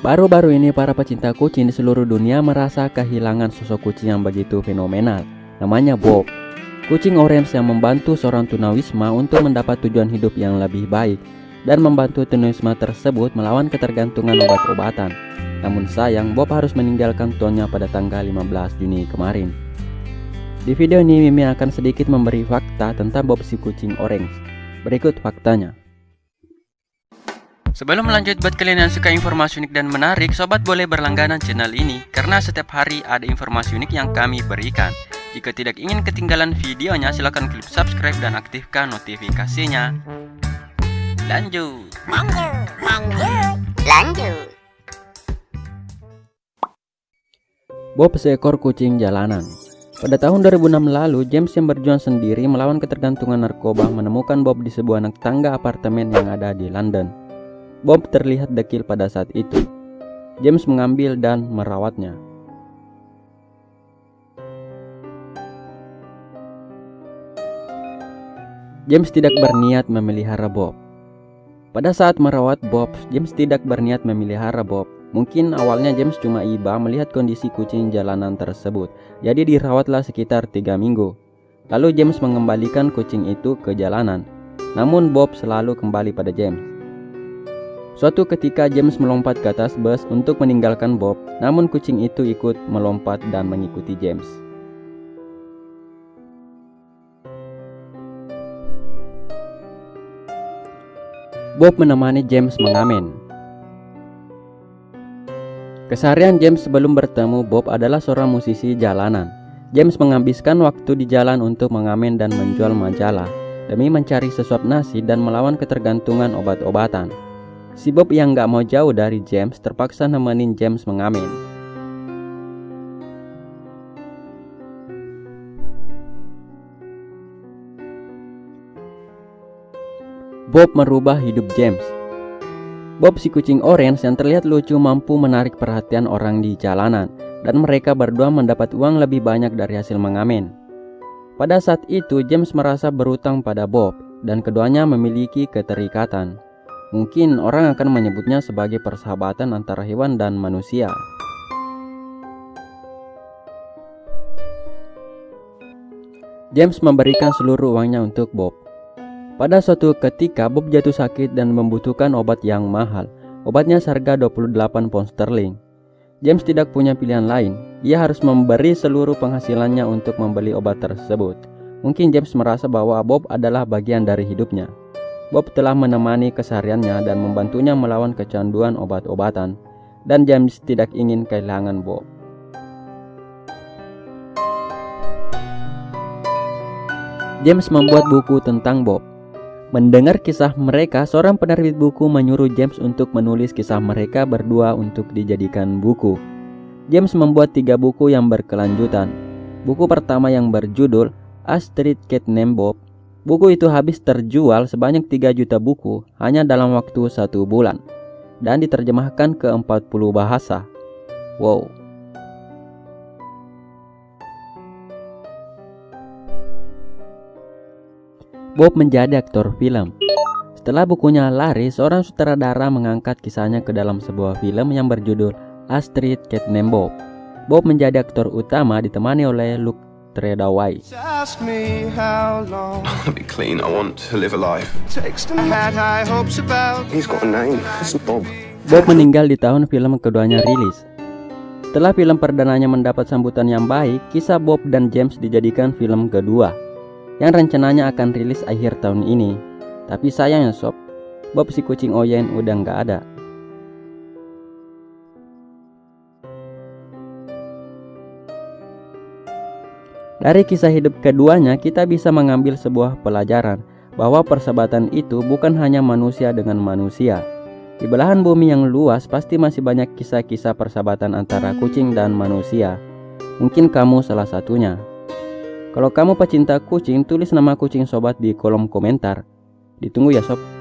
Baru-baru ini para pecinta kucing di seluruh dunia merasa kehilangan sosok kucing yang begitu fenomenal. Namanya Bob. Kucing orange yang membantu seorang tunawisma untuk mendapat tujuan hidup yang lebih baik dan membantu tunawisma tersebut melawan ketergantungan obat-obatan. Namun sayang, Bob harus meninggalkan tuannya pada tanggal 15 Juni kemarin. Di video ini Mimi akan sedikit memberi fakta tentang Bob si kucing orange. Berikut faktanya. Sebelum lanjut, buat kalian yang suka informasi unik dan menarik, sobat boleh berlangganan channel ini karena setiap hari ada informasi unik yang kami berikan. Jika tidak ingin ketinggalan videonya, silahkan klik subscribe dan aktifkan notifikasinya. Lanjut. Bob seekor kucing jalanan. Pada tahun 2006 lalu, James yang berjuang sendiri melawan ketergantungan narkoba menemukan Bob di sebuah anak tangga apartemen yang ada di London. Bob terlihat dekil pada saat itu. James mengambil dan merawatnya. James tidak berniat memelihara Bob. Pada saat merawat Bob, James tidak berniat memelihara Bob. Mungkin awalnya James cuma iba melihat kondisi kucing jalanan tersebut. Jadi dirawatlah sekitar 3 minggu. Lalu James mengembalikan kucing itu ke jalanan. Namun Bob selalu kembali pada James. Suatu ketika James melompat ke atas bus untuk meninggalkan Bob, namun kucing itu ikut melompat dan mengikuti James. Bob menemani James mengamen. Keseharian James sebelum bertemu Bob adalah seorang musisi jalanan. James menghabiskan waktu di jalan untuk mengamen dan menjual majalah demi mencari sesuap nasi dan melawan ketergantungan obat-obatan. Si Bob yang gak mau jauh dari James terpaksa nemenin James mengamen. Bob merubah hidup James. Bob si kucing orange yang terlihat lucu mampu menarik perhatian orang di jalanan, dan mereka berdua mendapat uang lebih banyak dari hasil mengamen. Pada saat itu James merasa berutang pada Bob, dan keduanya memiliki keterikatan. Mungkin orang akan menyebutnya sebagai persahabatan antara hewan dan manusia. James memberikan seluruh uangnya untuk Bob. Pada suatu ketika Bob jatuh sakit dan membutuhkan obat yang mahal. Obatnya seharga 28 pound sterling. James tidak punya pilihan lain. Ia harus memberi seluruh penghasilannya untuk membeli obat tersebut. Mungkin James merasa bahwa Bob adalah bagian dari hidupnya. Bob telah menemani kesehariannya dan membantunya melawan kecanduan obat-obatan, dan James tidak ingin kehilangan Bob. James membuat buku tentang Bob. Mendengar kisah mereka, seorang penerbit buku menyuruh James untuk menulis kisah mereka berdua untuk dijadikan buku. James membuat 3 buku yang berkelanjutan. Buku pertama yang berjudul A Street Cat Named Bob. Buku itu habis terjual sebanyak 3 juta buku hanya dalam waktu 1 bulan dan diterjemahkan ke 40 bahasa. Wow. Bob menjadi aktor film. Setelah bukunya laris, seorang sutradara mengangkat kisahnya ke dalam sebuah film yang berjudul A Street Cat Named Bob. Bob menjadi aktor utama ditemani oleh Luke Treadaway. Ask me how long. I want to be clean. I want to live a life. Text and had high hopes about. He's got a name. It's Bob. Bob meninggal di tahun film keduanya rilis. Setelah film perdananya mendapat sambutan yang baik, kisah Bob dan James dijadikan film kedua yang rencananya akan rilis akhir tahun ini. Tapi sayangnya sob, Bob si kucing oyen udah nggak ada. Dari kisah hidup keduanya, kita bisa mengambil sebuah pelajaran bahwa persahabatan itu bukan hanya manusia dengan manusia. Di belahan bumi yang luas pasti masih banyak kisah-kisah persahabatan antara kucing dan manusia. Mungkin kamu salah satunya. Kalau kamu pecinta kucing, tulis nama kucing sobat di kolom komentar. Ditunggu ya sob.